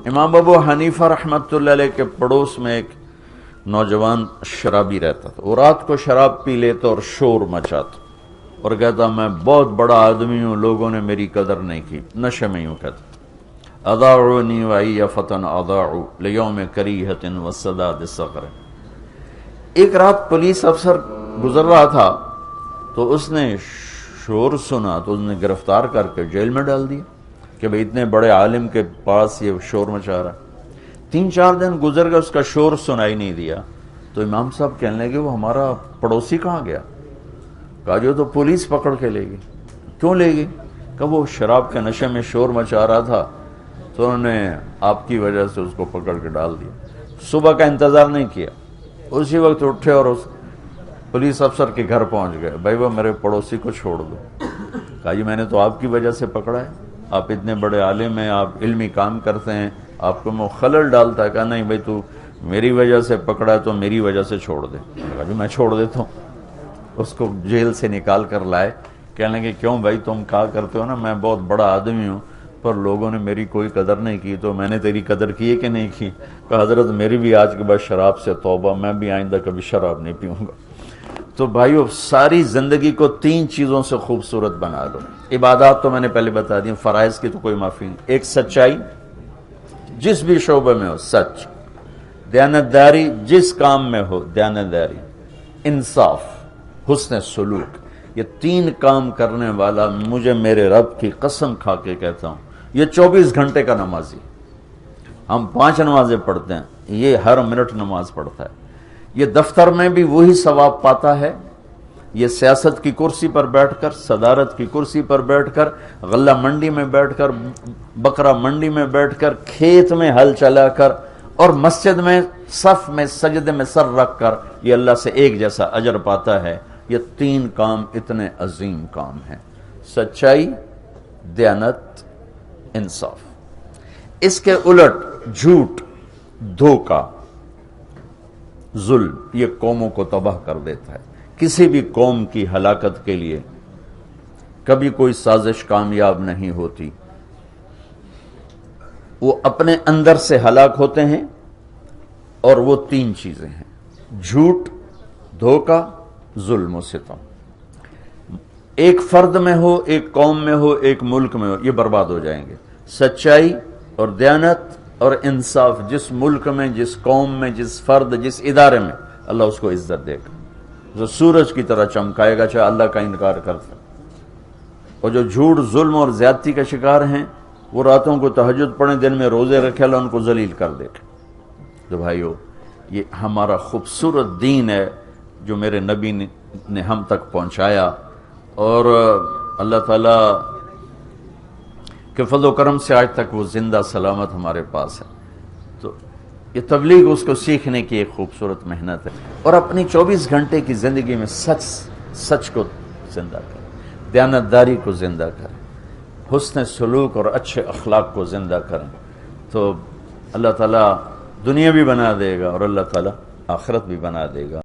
امام ابو حنیفہ رحمۃ اللہ علیہ کے پڑوس میں ایک نوجوان شرابی رہتا تھا. وہ رات کو شراب پی لیتا اور شور مچاتا اور کہتا میں بہت بڑا آدمی ہوں, لوگوں نے میری قدر نہیں کی. نشے میں یوں کہتا اضاعونی وعی فتن اضاعوا لیوم کریہۃ وسداد صقر. ایک رات پولیس افسر گزر رہا تھا تو اس نے شور سنا تو اس نے گرفتار کر کے جیل میں ڈال دیا کہ بھئی اتنے بڑے عالم کے پاس یہ شور مچا رہا. 3-4 دن گزر گئے, اس کا شور سنائی نہیں دیا. تو امام صاحب کہنے لگے وہ ہمارا پڑوسی کہاں گیا؟ کہا جو تو پولیس پکڑ کے لے گی. کیوں لے گی؟ کہ وہ شراب کے نشے میں شور مچا رہا تھا تو انہوں نے آپ کی وجہ سے اس کو پکڑ کے ڈال دیا. صبح کا انتظار نہیں کیا, اسی وقت اٹھے اور اس پولیس افسر کے گھر پہنچ گئے. بھائی وہ میرے پڑوسی کو چھوڑ دو. کہا جی میں نے تو آپ کی وجہ سے پکڑا ہے, آپ اتنے بڑے عالم ہیں, آپ علمی کام کرتے ہیں, آپ کو میں خلل ڈالتا ہے. کہا نہیں بھائی تو میری وجہ سے پکڑا ہے تو میری وجہ سے چھوڑ دے. کہا جی میں چھوڑ دیتا ہوں. اس کو جیل سے نکال کر لائے. کہنے لگے کیوں بھائی تم کہا کرتے ہو نا میں بہت بڑا آدمی ہوں پر لوگوں نے میری کوئی قدر نہیں کی, تو میں نے تیری قدر کی ہے کہ نہیں کی؟ کہ حضرت میری بھی آج کے بعد شراب سے توبہ, میں بھی آئندہ کبھی شراب نہیں پیوں گا. تو بھائیو ساری زندگی کو 3 چیزوں سے خوبصورت بنا لو. عبادات تو میں نے پہلے بتا دی, فرائض کی تو کوئی معافی نہیں. ایک سچائی جس بھی شعبے میں ہو سچ, دیانتداری جس کام میں ہو دیانتداری, انصاف, حسن سلوک. یہ 3 کام کرنے والا مجھے میرے رب کی قسم کھا کے کہتا ہوں یہ 24 گھنٹے کا نمازی. ہم 5 نمازیں پڑھتے ہیں, یہ ہر منٹ نماز پڑھتا ہے. یہ دفتر میں بھی وہی ثواب پاتا ہے, یہ سیاست کی کرسی پر بیٹھ کر, صدارت کی کرسی پر بیٹھ کر, غلہ منڈی میں بیٹھ کر, بکرا منڈی میں بیٹھ کر, کھیت میں ہل چلا کر اور مسجد میں صف میں سجدے میں سر رکھ کر یہ اللہ سے ایک جیسا اجر پاتا ہے. یہ 3 کام اتنے عظیم کام ہیں, سچائی, دیانت, انصاف. اس کے الٹ جھوٹ, دھوکہ, ظلم یہ قوموں کو تباہ کر دیتا ہے. کسی بھی قوم کی ہلاکت کے لیے کبھی کوئی سازش کامیاب نہیں ہوتی. وہ اپنے اندر سے ہلاک ہوتے ہیں اور وہ 3 چیزیں ہیں, جھوٹ, دھوکہ, ظلم و ستم. ایک فرد میں ہو, ایک قوم میں ہو, ایک ملک میں ہو, یہ برباد ہو جائیں گے. سچائی اور دیانت اور انصاف جس ملک میں, جس قوم میں, جس فرد, جس ادارے میں, اللہ اس کو عزت دے گا, جو سورج کی طرح چمکائے گا چاہے اللہ کا انکار کرتا. اور جو جھوٹ, ظلم اور زیادتی کا شکار ہیں وہ راتوں کو تہجد پڑھیں, دن میں روزے رکھے, اللہ ان کو ذلیل کر دے گا. تو بھائیو یہ ہمارا خوبصورت دین ہے جو میرے نبی نے ہم تک پہنچایا, اور اللہ تعالیٰ کہ فضل و کرم سے آج تک وہ زندہ سلامت ہمارے پاس ہے. تو یہ تبلیغ اس کو سیکھنے کی ایک خوبصورت محنت ہے. اور اپنی 24 گھنٹے کی زندگی میں سچ کو زندہ کریں, دیانتداری کو زندہ کریں, حسن سلوک اور اچھے اخلاق کو زندہ کریں, تو اللہ تعالیٰ دنیا بھی بنا دے گا اور اللہ تعالیٰ آخرت بھی بنا دے گا.